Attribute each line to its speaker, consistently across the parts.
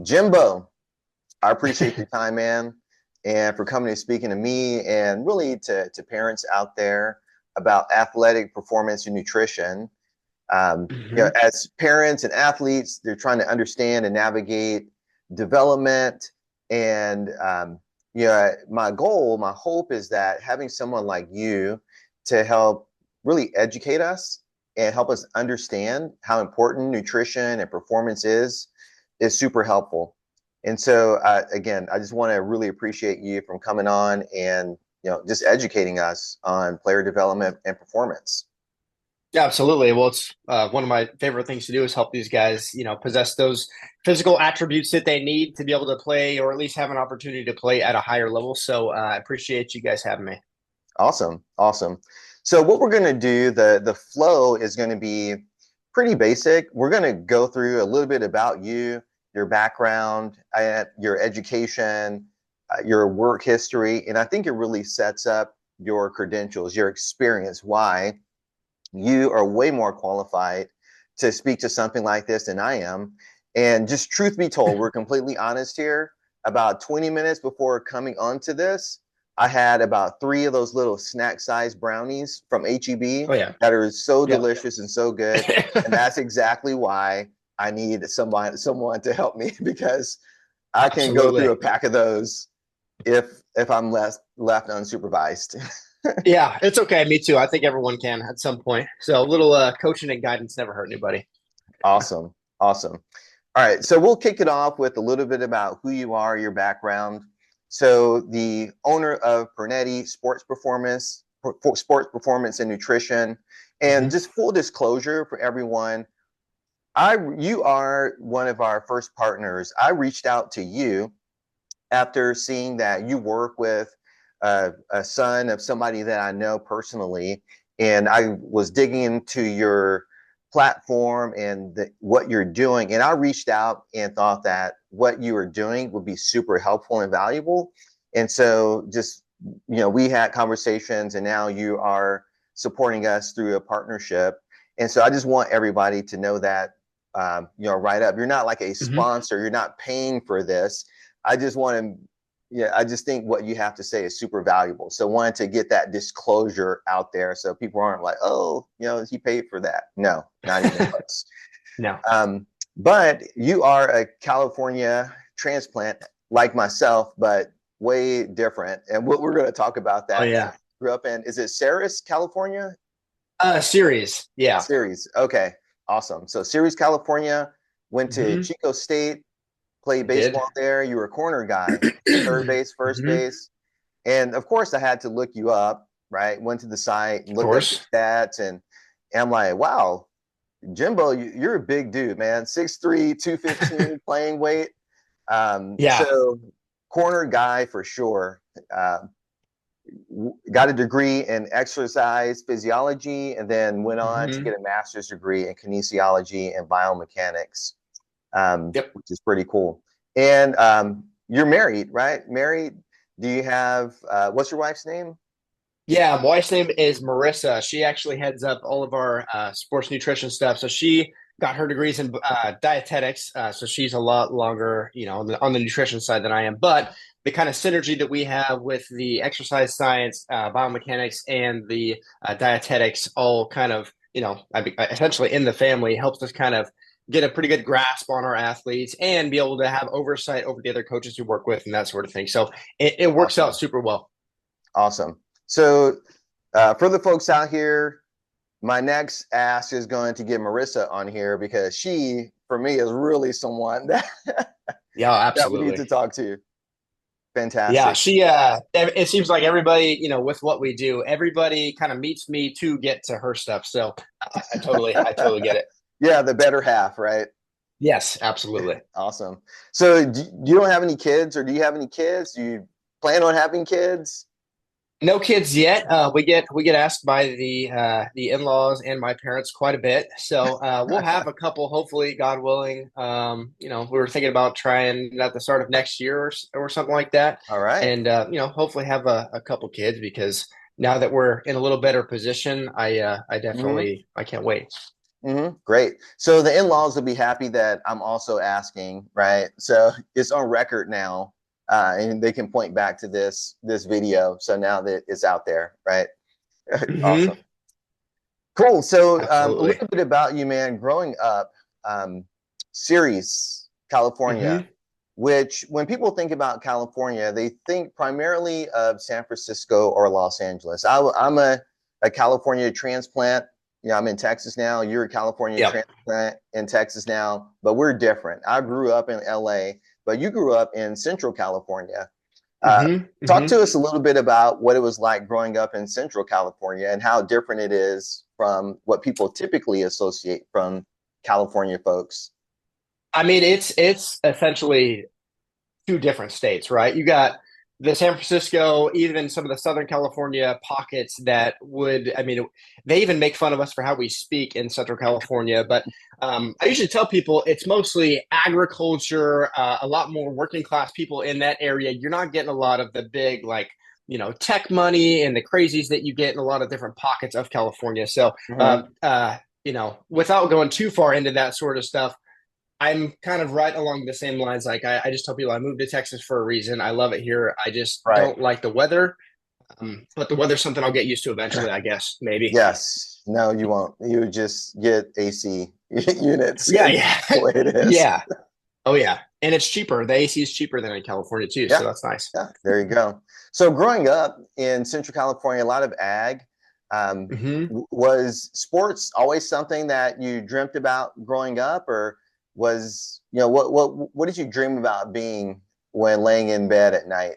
Speaker 1: Jimbo, I appreciate your time, man, and for coming and speaking to me and really to parents out there about athletic performance and nutrition.
Speaker 2: Hmm.
Speaker 1: As parents and athletes, they're trying to understand and navigate development. And my goal, my hope is that having someone like you to help really educate us and help us understand how important nutrition and performance is super helpful. And so, again, I just want to really appreciate you from coming on and just educating us on player development and performance.
Speaker 2: Yeah, absolutely. Well, it's one of my favorite things to do is help these guys, possess those physical attributes that they need to be able to play or at least have an opportunity to play at a higher level. So I appreciate you guys having me.
Speaker 1: Awesome, awesome. So what we're going to do, the flow is going to be pretty basic. We're going to go through a little bit about you, your background, your education, your work history, and I think it really sets up your credentials, your experience, why you are way more qualified to speak to something like this than I am. And just truth be told, we're completely honest here. About 20 minutes before coming onto this, I had about three of those little snack-sized brownies from HEB
Speaker 2: Oh yeah.
Speaker 1: that are so
Speaker 2: Yep.
Speaker 1: delicious and so good. And that's exactly why I need someone to help me because I can go through
Speaker 2: Absolutely.
Speaker 1: a pack of those if I'm left unsupervised.
Speaker 2: Yeah, it's okay. Me too. I think everyone can at some point. So a little coaching and guidance never hurt anybody.
Speaker 1: Awesome. Awesome. All right. So we'll kick it off with a little bit about who you are, your background. So the owner of Pernetti Sports Performance and Nutrition. And
Speaker 2: Hmm.
Speaker 1: just full disclosure for everyone, you are one of our first partners. I reached out to you after seeing that you work with a son of somebody that I know personally, and I was digging into your platform and what you're doing, and I reached out and thought that what you were doing would be super helpful and valuable. And so, just we had conversations, and now you are supporting us through a partnership. And so, I just want everybody to know that right up. You're not like a
Speaker 2: Hmm.
Speaker 1: sponsor. You're not paying for this. I just want to, yeah, I just think what you have to say is super valuable. So wanted to get that disclosure out there so people aren't like, oh, he paid for that. No, not even close.
Speaker 2: No.
Speaker 1: Um, but you are a California transplant like myself, but way different. And what we're going to talk about
Speaker 2: Oh
Speaker 1: that
Speaker 2: yeah.
Speaker 1: grew up in, is it Ceres, California?
Speaker 2: Series. Yeah.
Speaker 1: Ceres. Okay, awesome. So Ceres, California, went to
Speaker 2: Hmm.
Speaker 1: Chico State, played
Speaker 2: I did.
Speaker 1: baseball there. You were a corner guy, third base, first
Speaker 2: Hmm.
Speaker 1: base. And of course, I had to look you up, right? Went to the site,
Speaker 2: Of
Speaker 1: looked up your
Speaker 2: course.
Speaker 1: stats, and I'm like, wow, Jimbo, you're a big dude, man. 6'3", 215 playing weight.
Speaker 2: Yeah.
Speaker 1: So corner guy for sure. Uh, got a degree in exercise physiology and then went on to
Speaker 2: Hmm.
Speaker 1: get a master's degree in kinesiology and biomechanics,
Speaker 2: Yep.
Speaker 1: which is pretty cool. And you're married, right? Married. Do you have what's your wife's name?
Speaker 2: Yeah, my wife's name is Marissa. She actually heads up all of our sports nutrition stuff. So she got her degrees in dietetics. So she's a lot longer, on the nutrition side than I am. But the kind of synergy that we have with the exercise science, biomechanics, and the dietetics, all kind of, essentially in the family, helps us kind of get a pretty good grasp on our athletes and be able to have oversight over the other coaches we work with and that sort of thing. So it works out
Speaker 1: Awesome.
Speaker 2: super well.
Speaker 1: Awesome. So for the folks out here, my next ask is going to get Marissa on here because she, for me, is really someone that
Speaker 2: Yeah,
Speaker 1: that we need
Speaker 2: absolutely.
Speaker 1: to talk to.
Speaker 2: Yeah,
Speaker 1: Fantastic.
Speaker 2: it seems like everybody, with what we do, everybody kind of meets me to get to her stuff. So I totally get it.
Speaker 1: Yeah, the better half, right?
Speaker 2: Yes, absolutely.
Speaker 1: Awesome. So you don't have any kids, or do you have any kids? Do you plan on having kids?
Speaker 2: No kids yet. We get asked by the in-laws and my parents quite a bit. So we'll have a couple, hopefully, God willing. We were thinking about trying at the start of next year or something like that,
Speaker 1: All right.
Speaker 2: and hopefully have a couple kids because now that we're in a little better position, I
Speaker 1: Mm-hmm.
Speaker 2: definitely I can't wait.
Speaker 1: Great. So the in-laws will be happy that I'm also asking, right? So it's on record now, and they can point back to this video. So now that it's out there, right? Awesome.
Speaker 2: Hmm.
Speaker 1: Cool. So a
Speaker 2: Absolutely.
Speaker 1: little bit about you, man. Growing up, Ceres, California,
Speaker 2: Hmm.
Speaker 1: which when people think about California, they think primarily of San Francisco or Los Angeles. I'm a California transplant. You know, I'm in Texas now. You're a California
Speaker 2: Yep.
Speaker 1: transplant in Texas now, but we're different. I grew up in LA, but you grew up in Central California. Uh,
Speaker 2: Hmm.
Speaker 1: Talk
Speaker 2: Hmm.
Speaker 1: to us a little bit about what it was like growing up in Central California and how different it is from what people typically associate from California folks.
Speaker 2: I mean, it's essentially two different states, right? You got the San Francisco, even some of the Southern California pockets that would, I mean, they even make fun of us for how we speak in Central California. But I usually tell people it's mostly agriculture, a lot more working class people in that area. You're not getting a lot of the big, like, tech money and the crazies that you get in a lot of different pockets of California. So,
Speaker 1: Mm-hmm.
Speaker 2: without going too far into that sort of stuff, I'm kind of right along the same lines. Like I just tell people I moved to Texas for a reason. I love it here. I just
Speaker 1: Right.
Speaker 2: don't like the weather. But the weather's something I'll get used to eventually, I guess, maybe.
Speaker 1: Yes. No, you won't. You just get AC units,
Speaker 2: Yeah,
Speaker 1: and
Speaker 2: yeah.
Speaker 1: that's the way it is.
Speaker 2: Yeah. Oh yeah. And it's cheaper. The AC is cheaper than in California too, so
Speaker 1: Yeah.
Speaker 2: that's nice.
Speaker 1: Yeah. There you go. So growing up in Central California, a lot of ag.
Speaker 2: Hmm.
Speaker 1: Was sports always something that you dreamt about growing up, or was what did you dream about being when laying in bed at night?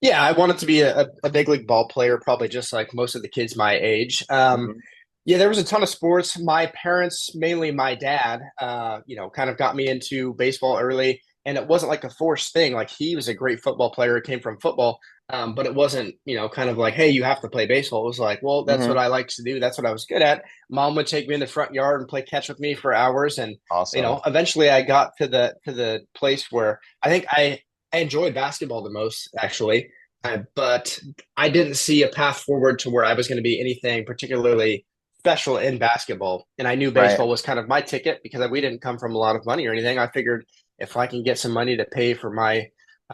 Speaker 2: Yeah, I wanted to be a big league ball player, probably just like most of the kids my age.
Speaker 1: Mhm.
Speaker 2: Yeah, there was a ton of sports. My parents, mainly my dad, kind of got me into baseball early, and it wasn't like a forced thing. Like he was a great football player, it came from football, but it wasn't, kind of like, hey, you have to play baseball. It was like, well, that's what
Speaker 1: Mhm.
Speaker 2: I like to do. That's what I was good at. Mom would take me in the front yard and play catch with me for hours, and
Speaker 1: Awesome.
Speaker 2: eventually I got to the place where I think I enjoyed basketball the most, actually. But I didn't see a path forward to where I was going to be anything particularly special in basketball. And I knew
Speaker 1: Right.
Speaker 2: baseball was kind of my ticket because we didn't come from a lot of money or anything. I figured if I can get some money to pay for my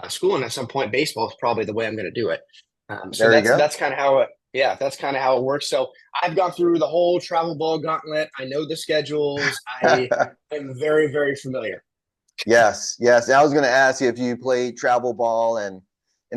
Speaker 2: schooling at some point, baseball is probably the way I'm going to do it. So
Speaker 1: There you
Speaker 2: that's
Speaker 1: go.
Speaker 2: that's kind of how it. Yeah, that's kind of how it works. So I've gone through the whole travel ball gauntlet. I know the schedules. I am very, very familiar.
Speaker 1: Yes, yes. I was going to ask you if you played travel ball and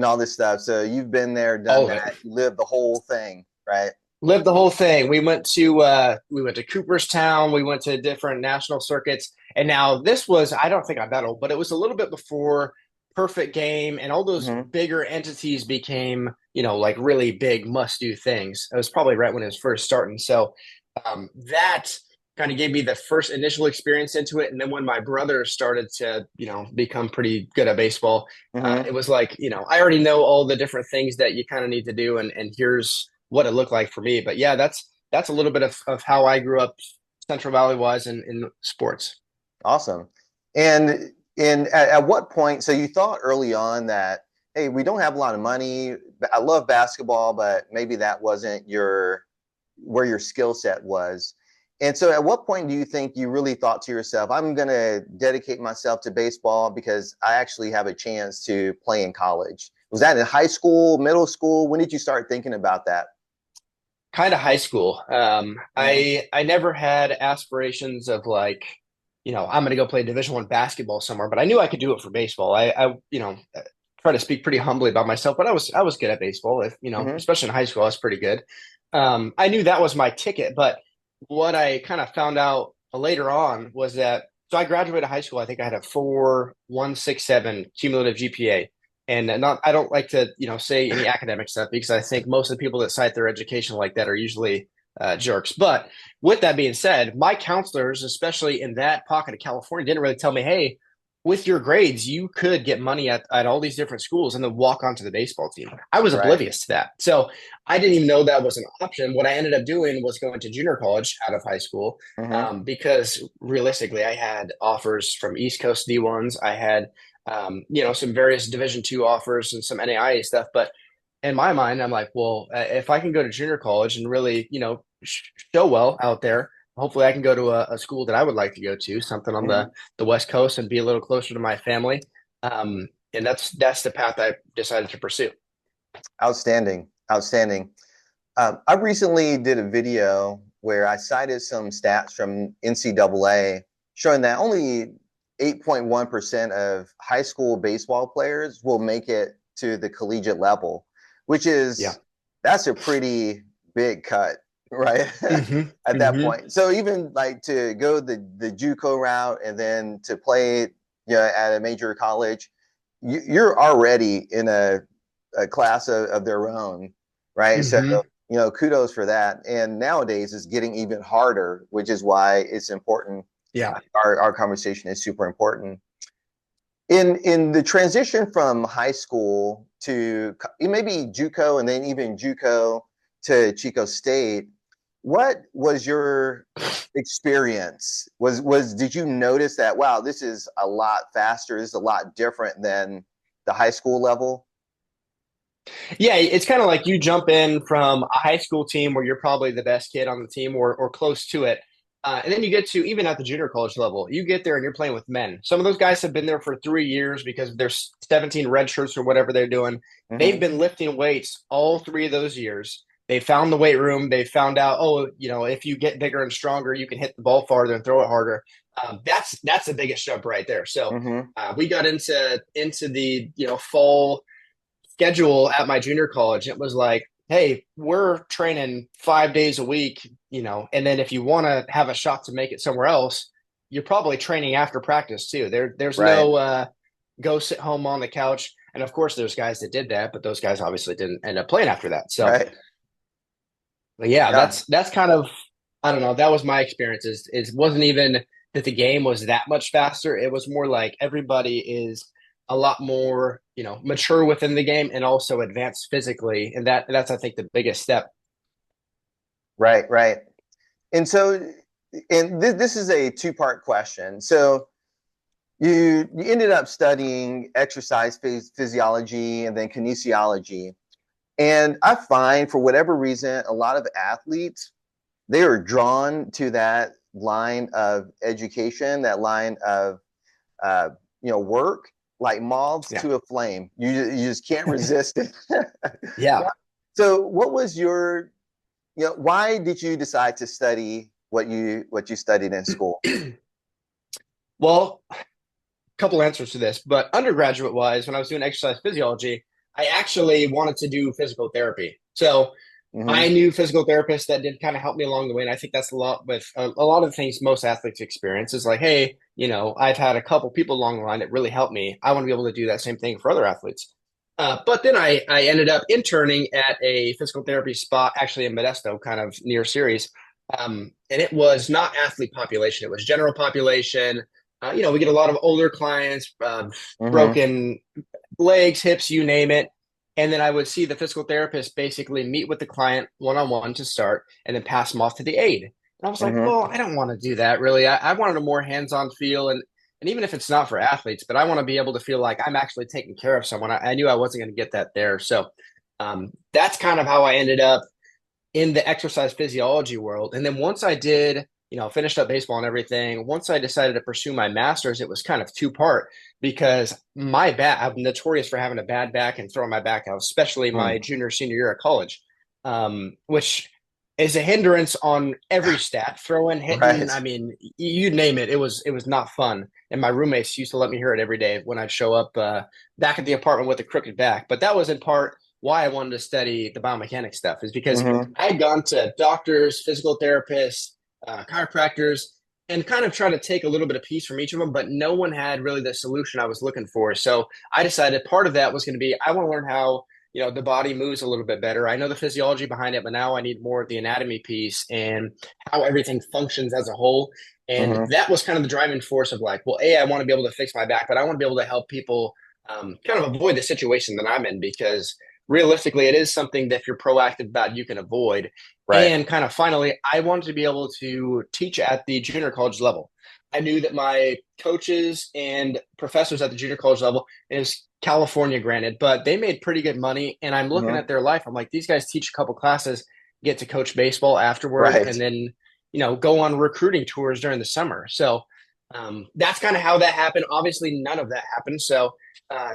Speaker 1: all this stuff. So you've been there,
Speaker 2: All
Speaker 1: done
Speaker 2: of it.
Speaker 1: that. You lived the whole thing, right?
Speaker 2: Lived the whole thing. We went to Cooperstown. We went to different national circuits, and now this was I don't think I medaled, but it was a little bit before Perfect Game and all those
Speaker 1: Hmm.
Speaker 2: bigger entities became like really big must do things. It was probably right when it was first starting, so that kind of gave me the first initial experience into it. And then when my brother started to become pretty good at baseball,
Speaker 1: Hmm.
Speaker 2: it was like I already know all the different things that you kind of need to do, and here's what it looked like for me. But yeah, that's a little bit of how I grew up Central Valley wise in sports.
Speaker 1: Awesome. And at what point? So you thought early on that, hey, we don't have a lot of money. I love basketball, but maybe that wasn't your where your skill set was. And so, at what point do you think you really thought to yourself, I'm going to dedicate myself to baseball because I actually have a chance to play in college? Was that in high school, middle school? When did you start thinking about that?
Speaker 2: Kind of high school.
Speaker 1: Mhm.
Speaker 2: I never had aspirations of like, I'm going to go play Division I basketball somewhere, but I knew I could do it for baseball. I try to speak pretty humbly about myself, but I was good at baseball. If
Speaker 1: Mhm.
Speaker 2: especially in high school, I was pretty good. I knew that was my ticket, but what I kind of found out later on was that so I graduated high school. I think I had a 4.167 cumulative GPA. And not, I don't like to, say any academic stuff because I think most of the people that cite their education like that are usually jerks. But with that being said, my counselors, especially in that pocket of California, didn't really tell me, hey, with your grades, you could get money at all these different schools and then walk onto the baseball team. I was
Speaker 1: Right.
Speaker 2: oblivious to that. So I didn't even know that was an option. What I ended up doing was going to junior college out of high school
Speaker 1: Mhm.
Speaker 2: because realistically, I had offers from East Coast D1s. I had some various Division II offers and some NAIA stuff. But in my mind, I'm like, well, if I can go to junior college and really, show well out there, hopefully I can go to a school that I would like to go to, something on
Speaker 1: Mhm.
Speaker 2: the West Coast and be a little closer to my family. And that's the path I decided to pursue.
Speaker 1: Outstanding. Outstanding. I recently did a video where I cited some stats from NCAA showing that only 8.1% of high school baseball players will make it to the collegiate level, which
Speaker 2: Yeah.
Speaker 1: is that's a pretty big cut, right?
Speaker 2: Hmm.
Speaker 1: At that
Speaker 2: Hmm.
Speaker 1: point. So even like to go the JUCO route and then to play, at a major college, you're already in a class of their own, right? So
Speaker 2: Hmm.
Speaker 1: kudos for that. And nowadays it's getting even harder, which is why it's important.
Speaker 2: Yeah.
Speaker 1: Our conversation is super important. In the transition from high school to maybe JUCO and then even JUCO to Chico State, what was your experience? Was did you notice that, wow, this is a lot faster, this is a lot different than the high school level?
Speaker 2: Yeah, it's kind of like you jump in from a high school team where you're probably the best kid on the team or close to it. And then you get to even at the junior college level, you get there and you're playing with men. Some of those guys have been there for 3 years because there's 17 red shirts or whatever they're doing. They've
Speaker 1: Mm-hmm.
Speaker 2: been lifting weights all 3 of those years. They found the weight room. They found out, oh, if you get bigger and stronger, you can hit the ball farther and throw it harder. That's the biggest jump right there. So
Speaker 1: Mm-hmm.
Speaker 2: we got into the fall schedule at my junior college. It was like, hey, we're training 5 days a week, and then if you want to have a shot to make it somewhere else, you're probably training after practice too. There's
Speaker 1: Right.
Speaker 2: no go sit home on the couch. And of course, there's guys that did that, but those guys obviously didn't end up playing after that. So,
Speaker 1: Right.
Speaker 2: but yeah,
Speaker 1: Yeah.
Speaker 2: that's kind of I don't know. That was my experience. Is wasn't even that the game was that much faster. It was more like everybody is a lot more mature within the game and also advanced physically, and that's I think the biggest step.
Speaker 1: Right. Right. And so, and this is a two-part question. So you ended up studying exercise physiology and then kinesiology. And I find for whatever reason, a lot of athletes, they are drawn to that line of education, that line of uh, work, like moths
Speaker 2: Yeah,
Speaker 1: to a flame. You just can't resist it.
Speaker 2: yeah.
Speaker 1: So what was your, why did you decide to study what you studied in school?
Speaker 2: Well, a couple answers to this, but undergraduate wise, when I was doing exercise physiology, I actually wanted to do physical therapy. So I
Speaker 1: Mm-hmm.
Speaker 2: knew physical therapists that did kind of help me along the way. And I think that's a lot with a lot of the things most athletes experience is like, hey, I've had a couple people along the line that really helped me. I want to be able to do that same thing for other athletes. But then I ended up interning at a physical therapy spot, actually in Modesto, kind of near Ceres. And it was not athlete population, it was general population. We get a lot of older clients,
Speaker 1: Mm-hmm.
Speaker 2: broken legs, hips, you name it. And then I would see the physical therapist basically meet with the client one on one to start and then pass them off to the aide. And I was like,
Speaker 1: Mm-hmm.
Speaker 2: well, I don't want to do that really. I wanted a more hands on feel. And even if it's not for athletes, but I want to be able to feel like I'm actually taking care of someone. I knew I wasn't going to get that there. So that's kind of how I ended up in the exercise physiology world. And then once I did, finished up baseball and everything, once I decided to pursue my master's, it was kind of two-part because my back, I'm notorious for having a bad back and throwing my back out, especially my
Speaker 1: Mm.
Speaker 2: junior, senior year at college, which is a hindrance on every stat, throwing, hitting. I
Speaker 1: Right.
Speaker 2: mean, you name it. It was not fun. And my roommates used to let me hear it every day when I'd show up back at the apartment with a crooked back. But that was in part why I wanted to study the biomechanics stuff is because
Speaker 1: Mm-hmm.
Speaker 2: I had gone to doctors, physical therapists, chiropractors, and kind of try to take a little bit of piece from each of them, but no one had really the solution I was looking for. So I decided part of that was going to be I want to learn how the body moves a little bit better. I know the physiology behind it, but now I need more of the anatomy piece and how everything functions as a whole. And
Speaker 1: Mm-hmm.
Speaker 2: that was kind of the driving force of like, well, I want to be able to fix my back, but I want to be able to help people kind of avoid the situation that I'm in because realistically, it is something that if you're proactive about, you can avoid.
Speaker 1: Right.
Speaker 2: And kind of finally, I wanted to be able to teach at the junior college level. I knew that my coaches and professors at the junior college level is California, granted, but they made pretty good money. And I'm looking
Speaker 1: Mm-hmm.
Speaker 2: at their life. I'm like, these guys teach a couple classes, get to coach baseball afterward, and
Speaker 1: Right.
Speaker 2: then go on recruiting tours during the summer. So that's kind of how that happened. Obviously, none of that happened. So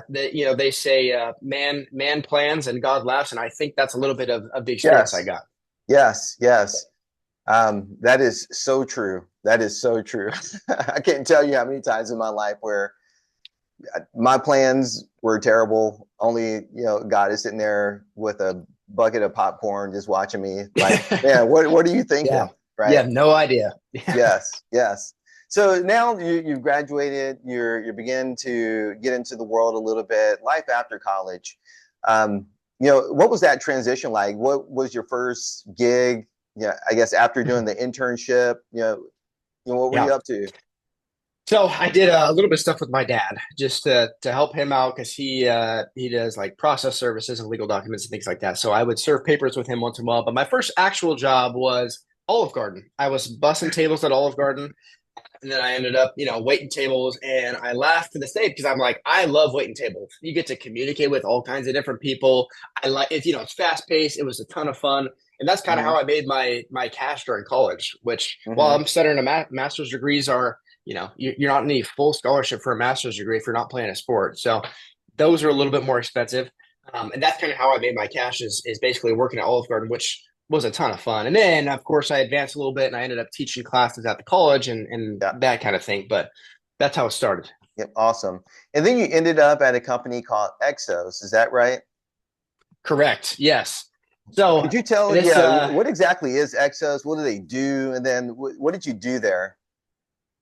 Speaker 2: they say man plans and God laughs, and I think that's a little bit of the experience I
Speaker 1: Yes,
Speaker 2: got.
Speaker 1: yes. That is so true. That is so true. I can't tell you how many times in my life where my plans were terrible. Only, God is sitting there with a bucket of popcorn just watching me like, man, what are you
Speaker 2: Yeah,
Speaker 1: thinking?
Speaker 2: you
Speaker 1: Right.
Speaker 2: have no idea.
Speaker 1: Yes. So now you've graduated, you're beginning to get into the world a little bit, life after college. What was that transition like? What was your first gig? Yeah, I guess after doing the internship, what were
Speaker 2: Yeah.
Speaker 1: you up to?
Speaker 2: So I did a little bit of stuff with my dad just to help him out because he does like process services and legal documents and things like that. So I would serve papers with him once in a while. But my first actual job was Olive Garden. I was bussing tables at Olive Garden, and then I ended up, waiting tables. And I laugh to this day because I'm like, I love waiting tables. You get to communicate with all kinds of different people. I like it. It's fast paced. It was a ton of fun, and that's kind of
Speaker 1: Mm-hmm.
Speaker 2: how I made my cash during college. Which, while
Speaker 1: Mm-hmm.
Speaker 2: I'm studying a master's degrees are, you're not in any full scholarship for a master's degree if you're not playing a sport. So those are a little bit more expensive. And that's kind of how I made my cash is basically working at Olive Garden, which was a ton of fun. And then, of course, I advanced a little bit and I ended up teaching classes at the college and
Speaker 1: Yeah.
Speaker 2: that kind of thing. But that's how it started.
Speaker 1: Yep. Awesome. And then you ended up at a company called Exos. Is that right?
Speaker 2: Correct. Yes. So
Speaker 1: Could you tell,
Speaker 2: this,
Speaker 1: yeah, what exactly is Exos? What do they do? And then what did you do there?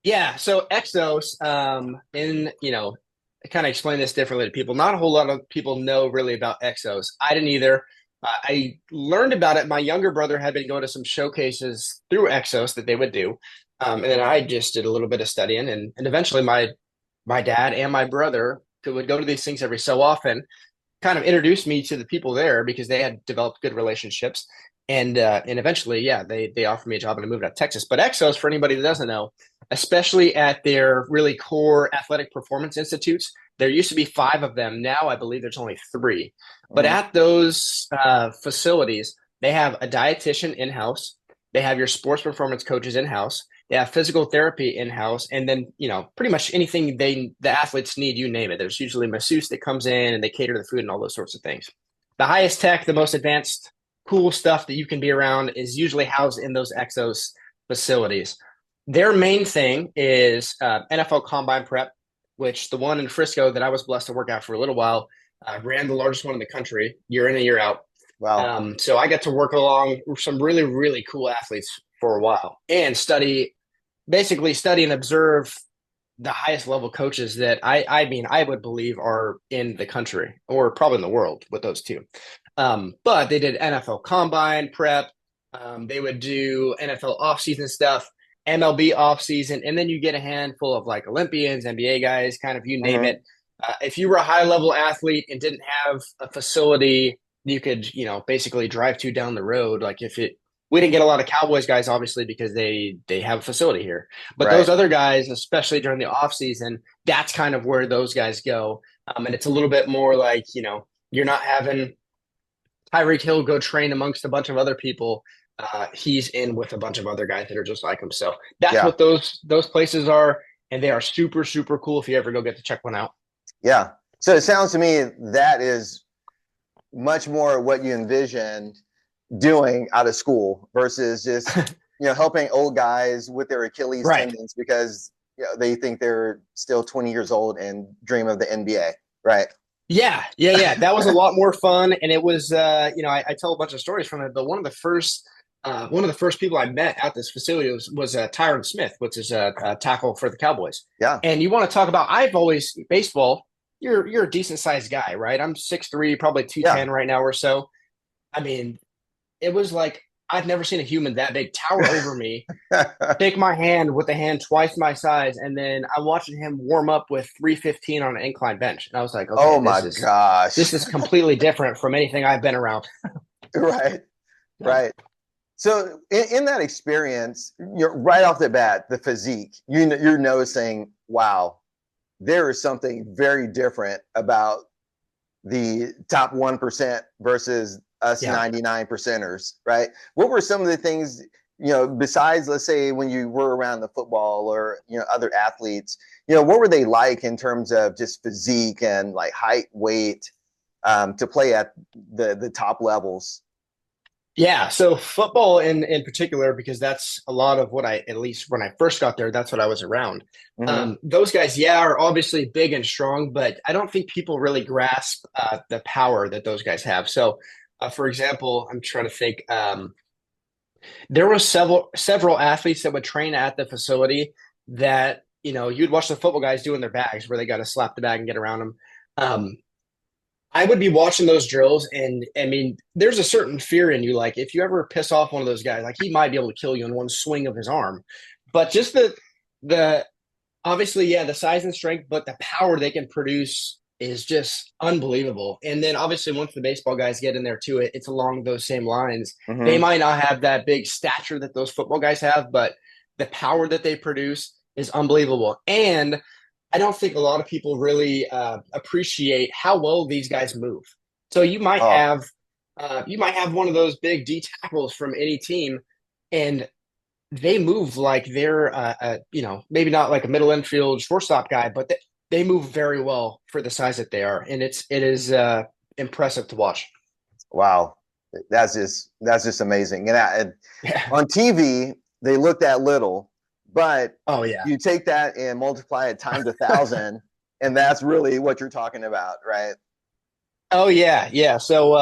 Speaker 2: yeah. So Exos, I kind of explain this differently to people. Not a whole lot of people know really about Exos. I didn't either. I learned about it. My younger brother had been going to some showcases through Exos that they would do. And then I just did a little bit of studying and eventually my dad and my brother would go to these things every so often, kind of introduced me to the people there because they had developed good relationships. And eventually, yeah, they offered me a job and I moved out to Texas. But Exos, for anybody that doesn't know, especially at their really core athletic performance institutes, there used to be five of them. Now I believe there's only three. But
Speaker 1: Mm-hmm.
Speaker 2: at those facilities, they have a dietitian in house. They have your sports performance coaches in house. They have physical therapy in house, and then pretty much anything the athletes need, you name it. There's usually a masseuse that comes in and they cater the food and all those sorts of things. The highest tech, the most advanced, cool stuff that you can be around is usually housed in those Exos facilities. Their main thing is NFL Combine Prep, which the one in Frisco that I was blessed to work at for a little while ran the largest one in the country, year in and year out.
Speaker 1: Wow.
Speaker 2: So I got to work along some really, really cool athletes for a while and basically study and observe the highest level coaches that I would believe are in the country or probably in the world with those two. But they did NFL Combine Prep. They would do NFL offseason stuff, MLB offseason, and then you get a handful of like Olympians, NBA guys, kind of you name
Speaker 1: Mm-hmm.
Speaker 2: it. If you were a high level athlete and didn't have a facility you could, basically drive to down the road, like if it we didn't get a lot of Cowboys guys, obviously, because they have a facility here. But those
Speaker 1: Right.
Speaker 2: other guys, especially during the off season, that's kind of where those guys go. And it's a little bit more like, you're not having Tyreek Hill go train amongst a bunch of other people. He's in with a bunch of other guys that are just like him. So that's
Speaker 1: Yeah.
Speaker 2: what those places are, and they are super super cool. If you ever go get to check one out.
Speaker 1: Yeah. So it sounds to me that is much more what you envisioned doing out of school versus just helping old guys with their Achilles
Speaker 2: Right.
Speaker 1: tendons because they think they're still 20 years old and dream of the NBA, right?
Speaker 2: Yeah. That was a lot more fun, and it was, I tell a bunch of stories from it. But one of the first people I met at this facility was Tyron Smith, which is a tackle for the Cowboys.
Speaker 1: Yeah.
Speaker 2: And you want to talk about? I've always baseball. You're a decent sized guy, right? I'm 6'3", probably
Speaker 1: Yeah.
Speaker 2: 210 right now or so. I mean, it was like I've never seen a human that big tower over me, take my hand with a hand twice my size, and then I'm watching him warm up with 315 on an incline bench. And I was like, okay,
Speaker 1: Oh my
Speaker 2: this
Speaker 1: gosh.
Speaker 2: is completely different from anything I've been around.
Speaker 1: Right.
Speaker 2: Yeah.
Speaker 1: Right. So in that experience, you're right off the bat, the physique, you're noticing, wow, there is something very different about the top 1% versus us
Speaker 2: Yeah.
Speaker 1: 99 percenters, right? What were some of the things besides, let's say, when you were around the football or, other athletes, what were they like in terms of just physique and like height, weight, to play at the top levels?
Speaker 2: Yeah, so football in particular, because that's a lot of what at least when I first got there, that's what I was around.
Speaker 1: Hmm.
Speaker 2: Those guys, yeah, are obviously big and strong, but I don't think people really grasp the power that those guys have. So, for example, I'm trying to think. There were several athletes that would train at the facility that you'd watch the football guys doing their bags where they got to slap the bag and get around them. Um, I would be watching those drills, and I mean, there's a certain fear in you. Like, if you ever piss off one of those guys, like he might be able to kill you in one swing of his arm. But just the obviously, yeah, the size and strength, but the power they can produce is just unbelievable. And then obviously, once the baseball guys get in there too, it's along those same lines. They
Speaker 1: Hmm.
Speaker 2: might not have that big stature that those football guys have, but the power that they produce is unbelievable. And I don't think a lot of people really appreciate how well these guys move. So
Speaker 1: Oh,
Speaker 2: you might have one of those big D tackles from any team, and they move like they're maybe not like a middle infield shortstop guy, but they move very well for the size that they are, and it is impressive to watch.
Speaker 1: wow. That's just amazing. And
Speaker 2: Yeah.
Speaker 1: on TV, they look that little, but
Speaker 2: Oh yeah.
Speaker 1: you take that and multiply it times 1,000, and that's really what you're talking about, right?
Speaker 2: Oh yeah, yeah. So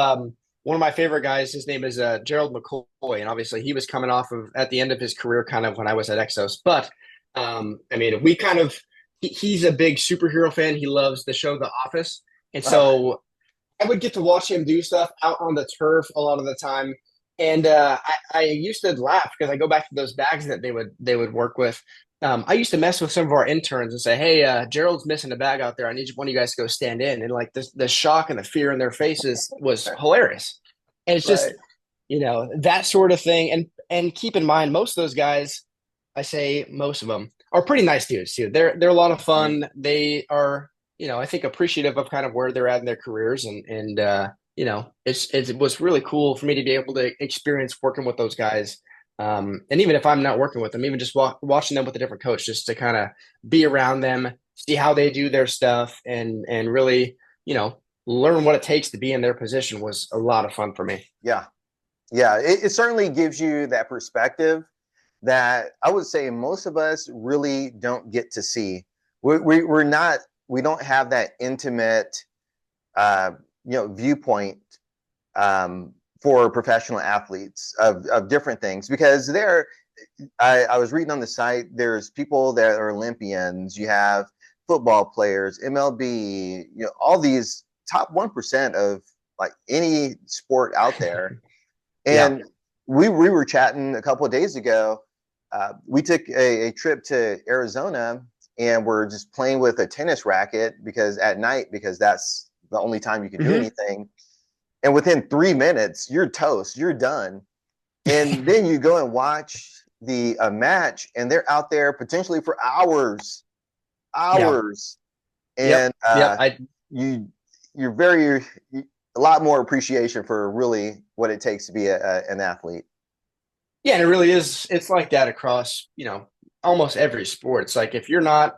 Speaker 2: one of my favorite guys, his name is Gerald McCoy, and obviously he was coming off of at the end of his career, kind of when I was at Exos. But I mean, he's a big superhero fan. He loves the show The Office, and
Speaker 1: Uh,
Speaker 2: so I would get to watch him do stuff out on the turf a lot of the time. And I used to laugh because I go back to those bags that they would work with. I used to mess with some of our interns and say, "Hey, Gerald's missing a bag out there. I need one of you guys to go stand in." And like the shock and the fear in their faces was hilarious. And it's just
Speaker 1: right.
Speaker 2: that sort of thing. And keep in mind, most of those guys, I say most of them, are pretty nice dudes too. They're a lot of
Speaker 1: Mhm.
Speaker 2: fun. They are I think appreciative of kind of where they're at in their careers, and it was really cool for me to be able to experience working with those guys. And even if I'm not working with them, even just watching them with a different coach, just to kind of be around them, see how they do their stuff, and really, learn what it takes to be in their position was a lot of fun for me.
Speaker 1: Yeah. Yeah. It certainly gives you that perspective that I would say most of us really don't get to see. We're not, we don't have that intimate, uh, viewpoint, for professional athletes of different things, because I was reading on the site, there's people that are Olympians, you have football players, MLB, all these top 1% of like any sport out there.
Speaker 2: Yeah.
Speaker 1: And we were chatting a couple of days ago. We took a trip to Arizona, and we're just playing with a tennis racket because at night, because that's the only time you can do
Speaker 2: Hmm.
Speaker 1: anything. And within 3 minutes, you're toast, you're done. And then you go and watch the match, and they're out there potentially for hours,
Speaker 2: Yeah.
Speaker 1: hours.
Speaker 2: Yep.
Speaker 1: And
Speaker 2: Yep. I
Speaker 1: you you're very a lot more appreciation for really what it takes to be an athlete.
Speaker 2: Yeah, and it really is. It's like that across, almost every sport. It's like if you're not,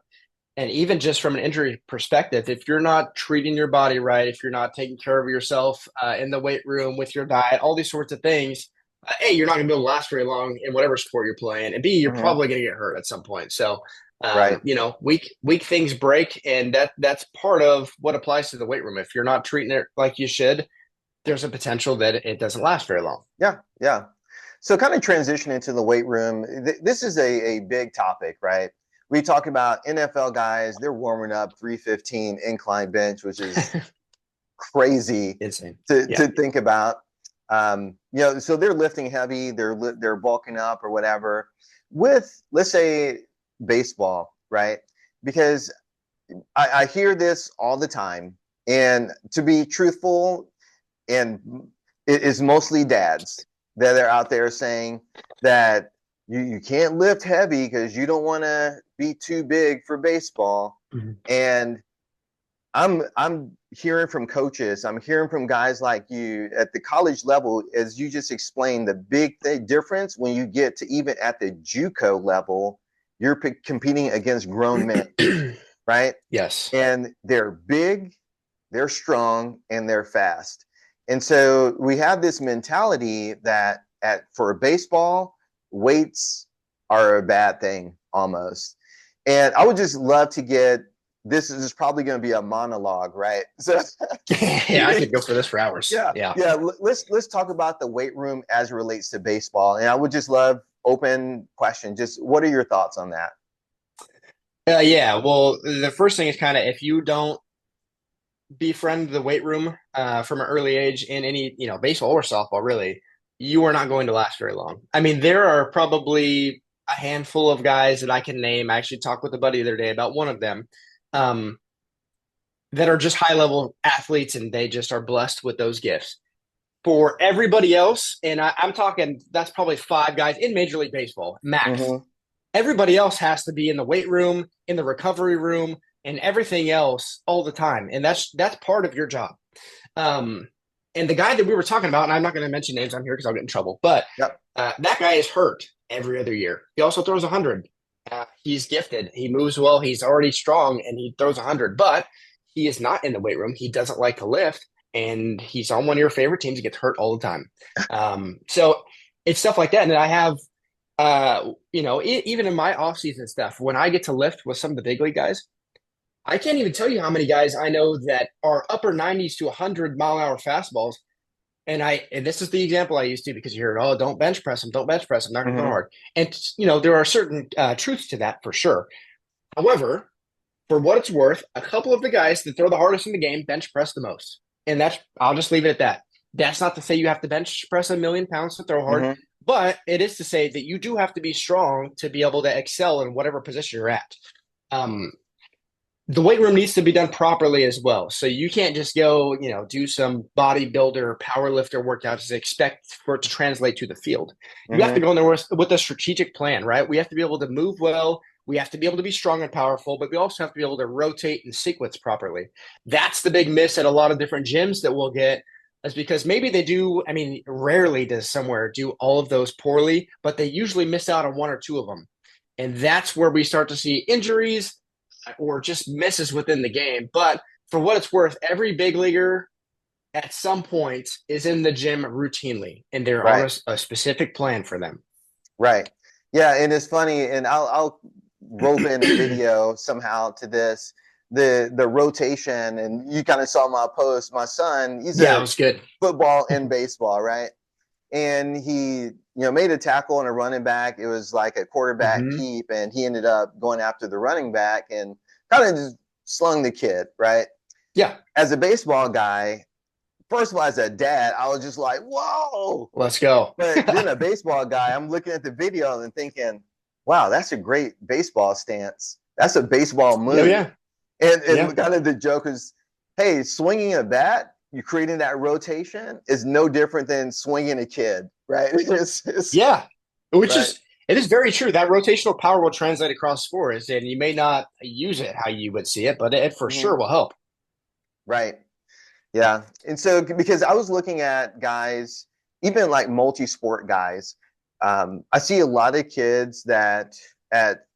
Speaker 2: and even just from an injury perspective, if you're not treating your body right, if you're not taking care of yourself in the weight room with your diet, all these sorts of things, A, you're not going to be able to last very long in whatever sport you're playing, and B, you're
Speaker 1: Mm-hmm.
Speaker 2: probably going to get hurt at some point. So,
Speaker 1: Right.
Speaker 2: weak things break, and that's part of what applies to the weight room. If you're not treating it like you should, there's a potential that it doesn't last very long.
Speaker 1: Yeah. Yeah. So, kind of transition into the weight room. This is a big topic, right? We talk about NFL guys, they're warming up 315 incline bench, which is crazy
Speaker 2: Insane. Yeah.
Speaker 1: to think about. So they're lifting heavy, they're bulking up or whatever. With, let's say, baseball, right? Because I hear this all the time, and to be truthful, and it is mostly dads that are out there saying that you can't lift heavy because you don't want to be too big for baseball.
Speaker 2: Mhm.
Speaker 1: And I'm hearing from coaches, I'm hearing from guys like you at the college level, as you just explained, the big difference when you get to even at the JUCO level, you're competing against grown men, right?
Speaker 2: Yes.
Speaker 1: And they're big, they're strong, and they're fast. And so we have this mentality that for baseball, weights are a bad thing almost. And I would just love to get, this is probably going to be a monologue, right? So
Speaker 2: Yeah, I could go for this for hours.
Speaker 1: yeah,
Speaker 2: Yeah.
Speaker 1: yeah. Let's talk about the weight room as it relates to baseball. And I would just love open question. Just what are your thoughts on that?
Speaker 2: Yeah. Well, the first thing is kind of if you don't befriend the weight room from an early age in any, baseball or softball, really, you are not going to last very long. I mean, there are probably a handful of guys that I can name. I actually talked with a buddy the other day about one of them um, that are just high level athletes and they just are blessed with those gifts. For everybody else, and I'm talking, that's probably five guys in Major League Baseball, max.
Speaker 1: Mm-hmm.
Speaker 2: Everybody else has to be in the weight room, in the recovery room, and everything else all the time. And that's part of your job. Um, and the guy that we were talking about, and I'm not going to mention names on here because I'll get in trouble, but
Speaker 1: Yep.
Speaker 2: that guy is hurt every other year. He also throws 100. He's gifted. He moves well. He's already strong, and he throws 100. But he is not in the weight room. He doesn't like to lift, and he's on one of your favorite teams. He gets hurt all the time. So it's stuff like that. And then I have even in my off-season stuff, when I get to lift with some of the big league guys, I can't even tell you how many guys I know that are upper 90s to 100-mile-an-hour fastballs. And this is the example I used to because you hear, oh, don't bench press them, don't bench press them, not going to
Speaker 1: Mm-hmm.
Speaker 2: hard. And, there are certain truths to that for sure. However, for what it's worth, a couple of the guys that throw the hardest in the game bench press the most. And I'll just leave it at that. That's not to say you have to bench press 1,000,000 pounds to throw hard,
Speaker 1: Mm-hmm.
Speaker 2: but it is to say that you do have to be strong to be able to excel in whatever position you're at. The weight room needs to be done properly as well. So you can't just go, do some bodybuilder, power lifter workouts and expect for it to translate to the field. You have to
Speaker 1: Mm-hmm.
Speaker 2: go in there with a strategic plan, right? We have to be able to move well. We have to be able to be strong and powerful, but we also have to be able to rotate and sequence properly. That's the big miss at a lot of different gyms that we'll get is because maybe they do, I mean, rarely does somewhere do all of those poorly, but they usually miss out on one or two of them. And that's where we start to see injuries or just misses within the game. But for what it's worth, every big leaguer at some point is in the gym routinely, and they're on
Speaker 1: Right.
Speaker 2: a specific plan for them.
Speaker 1: Right. Yeah, and it's funny, and I'll rope in a video somehow to this. The rotation, and you kind of saw my post. My son, he's
Speaker 2: Yeah, it
Speaker 1: a
Speaker 2: was good.
Speaker 1: football and baseball, right? And he, made a tackle on a running back. It was like a quarterback
Speaker 2: Mm-hmm.
Speaker 1: keep, and he ended up going after the running back and kind of just slung the kid, right?
Speaker 2: Yeah,
Speaker 1: As a baseball guy, first of all, as a dad, I was just like, whoa.
Speaker 2: let's go.
Speaker 1: But then a baseball guy, I'm looking at the video and thinking, wow, that's a great baseball stance. That's a baseball
Speaker 2: Yeah,
Speaker 1: move.
Speaker 2: yeah,
Speaker 1: And
Speaker 2: yeah,
Speaker 1: kind of the joke is, hey, swinging a bat, you creating that rotation is no different than swinging a kid, right? It's
Speaker 2: yeah. Which
Speaker 1: right.
Speaker 2: is it is very true. That rotational power will translate across sports, and you may not use it how you would see it, but it for
Speaker 1: Mhm.
Speaker 2: sure will help.
Speaker 1: Right. Yeah. And so, because I was looking at guys, even like multi sport guys, I see a lot of kids that at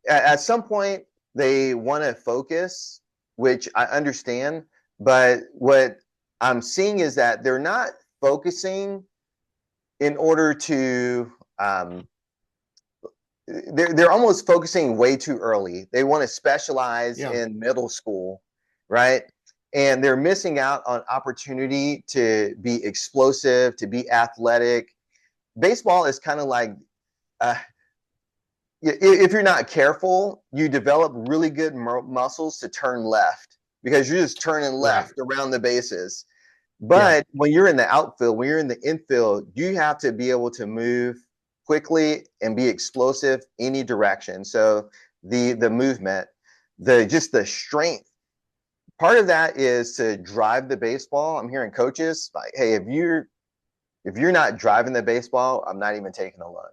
Speaker 1: at some point they want to focus, which I understand, but what I'm seeing is that they're not focusing in order to they're almost focusing way too early. They want to specialize
Speaker 2: Yeah.
Speaker 1: in middle school, right? And they're missing out on opportunity to be explosive, to be athletic. Baseball is kind of like uh, if you're not careful, you develop really good muscles to turn left because you're just turning
Speaker 2: Right.
Speaker 1: left around the bases.
Speaker 2: Yeah.
Speaker 1: But when you're in the outfield, when you're in the infield, you have to be able to move quickly and be explosive any direction. So the movement, the strength. Part of that is to drive the baseball. I'm hearing coaches like, hey, if you're not driving the baseball, I'm not even taking a look.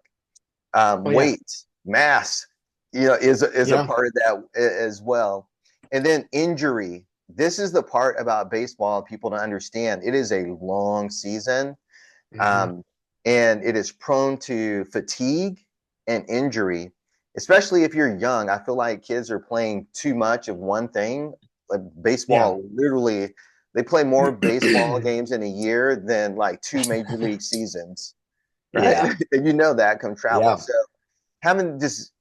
Speaker 2: Oh yeah.
Speaker 1: Weight, mass, is a
Speaker 2: Yeah.
Speaker 1: part of that as well. And then injury. this is the part about baseball people don't understand. It is a long season,
Speaker 2: Hmm.
Speaker 1: um, and it is prone to fatigue and injury, especially if you're young. I feel like kids are playing too much of one thing. Like
Speaker 2: Yeah.
Speaker 1: baseball, literally, they play more baseball games in a year than like 2 major league seasons, right?
Speaker 2: Yeah.
Speaker 1: And you know that come traveling.
Speaker 2: Yeah.
Speaker 1: So having just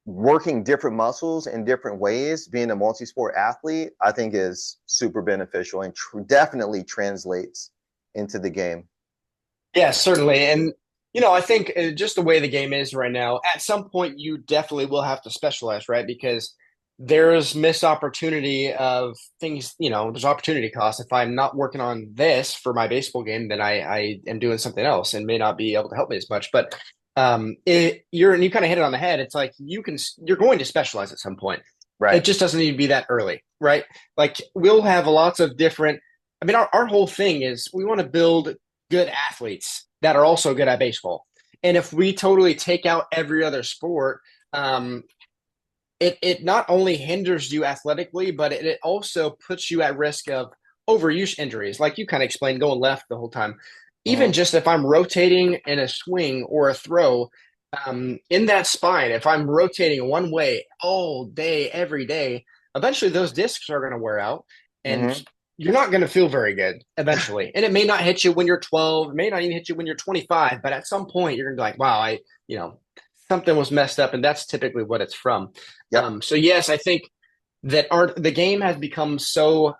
Speaker 1: working different muscles in different ways, being a multi-sport athlete, I think is super beneficial and definitely translates into the game.
Speaker 2: Yeah, certainly. And, I think just the way the game is right now, at some point you definitely will have to specialize, right? Because there's missed opportunity of things, there's opportunity cost. If I'm not working on this for my baseball game, then I am doing something else and may not be able to help me as much. But and you kind of hit it on the head. It's like you're going to specialize at some point.
Speaker 1: Right.
Speaker 2: It just doesn't need to be that early, right? Like we'll have lots of different, I mean, our whole thing is we want to build good athletes that are also good at baseball. And if we totally take out every other sport, it not only hinders you athletically, but it also puts you at risk of overuse injuries, like you kind of explained, going left the whole time. Even
Speaker 1: Mm-hmm.
Speaker 2: just if I'm rotating in a swing or a throw, in that spine, if I'm rotating one way all day, every day, eventually those discs are going to wear out, and
Speaker 1: Mm-hmm.
Speaker 2: you're not going to feel very good eventually. And it may not hit you when you're 12, it may not even hit you when you're 25, but at some point you're going to be like, wow, something was messed up, and that's typically what it's from.
Speaker 1: Yep.
Speaker 2: So yes, I think that the game has become so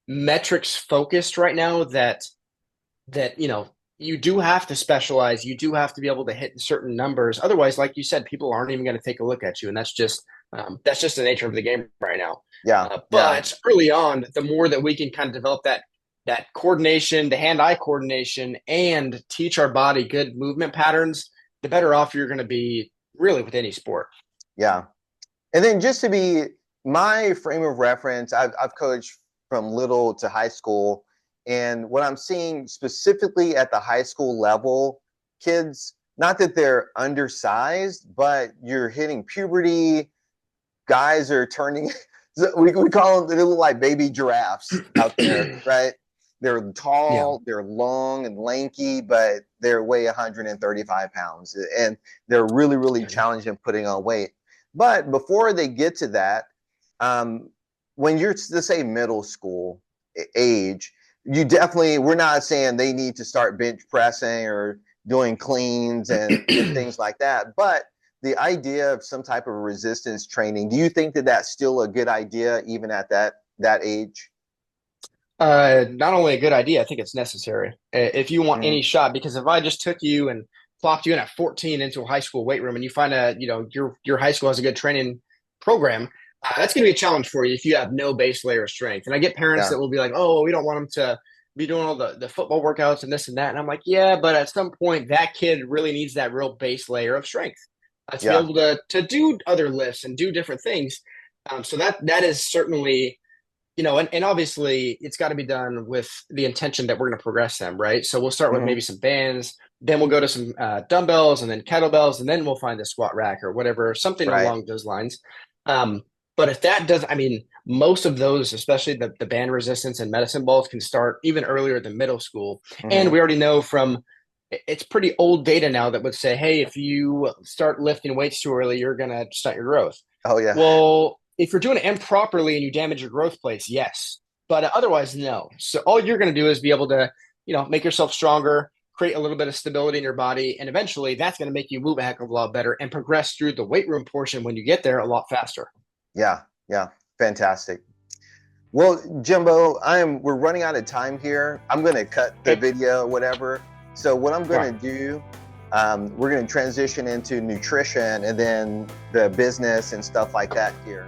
Speaker 2: metrics focused right now that you do have to specialize. You do have to be able to hit certain numbers. Otherwise, like you said, people aren't even going to take a look at you, and that's just the nature of the game right now.
Speaker 1: Yeah. Yeah.
Speaker 2: But early on, the more that we can kind of develop that coordination, the hand-eye coordination, and teach our body good movement patterns, the better off you're going to be really with any sport.
Speaker 1: Yeah. And then just to be my frame of reference, I've coached from little to high school. And what I'm seeing specifically at the high school level, kids, not that they're undersized, but you're hitting puberty. Guys are turning, we call them, they look like baby giraffes out there, right? They're
Speaker 2: Yeah.
Speaker 1: tall, they're long and lanky, but they're weigh 135 pounds. And they're really, really challenging putting on weight. But before they get to that, um, when you're, let's say, middle school age, you definitely, we're not saying they need to start bench pressing or doing cleans and things like that. But the idea of some type of resistance training, do you think that that's still a good idea even at that age?
Speaker 2: Not only a good idea, I think it's necessary if you want
Speaker 1: Mm-hmm.
Speaker 2: any shot. Because if I just took you and plopped you in at 14 into a high school weight room, and you find your high school has a good training program, that's going to be a challenge for you if you have no base layer of strength. And I get parents
Speaker 1: Yeah.
Speaker 2: that will be like, "Oh, we don't want them to be doing all the football workouts and this and that." And I'm like, "Yeah, but at some point, that kid really needs that real base layer of strength to be
Speaker 1: Yeah.
Speaker 2: able to do other lifts and do different things." So that is certainly and obviously it's got to be done with the intention that we're going to progress them, right? So we'll start with
Speaker 1: Mm-hmm.
Speaker 2: maybe some bands, then we'll go to some dumbbells and then kettlebells, and then we'll find the squat rack or whatever, something
Speaker 1: Right.
Speaker 2: along those lines. But if that does, I mean, most of those, especially the band resistance and medicine balls, can start even earlier than middle school. And
Speaker 1: Mm-hmm.
Speaker 2: we already know from it's pretty old data now that would say, hey, if you start lifting weights too early, you're going to stunt your growth.
Speaker 1: Oh yeah.
Speaker 2: Well, if you're doing it improperly and you damage your growth plates, yes. But otherwise, no. So all you're going to do is be able to, make yourself stronger, create a little bit of stability in your body, and eventually that's going to make you move a heck of a lot better and progress through the weight room portion when you get there a lot faster.
Speaker 1: Yeah. Yeah. Fantastic. Well, Jimbo, we're running out of time here. I'm going to cut the
Speaker 2: Okay.
Speaker 1: video, whatever. So what I'm
Speaker 2: Right.
Speaker 1: going to do, we're going to transition into nutrition and then the business and stuff like that here.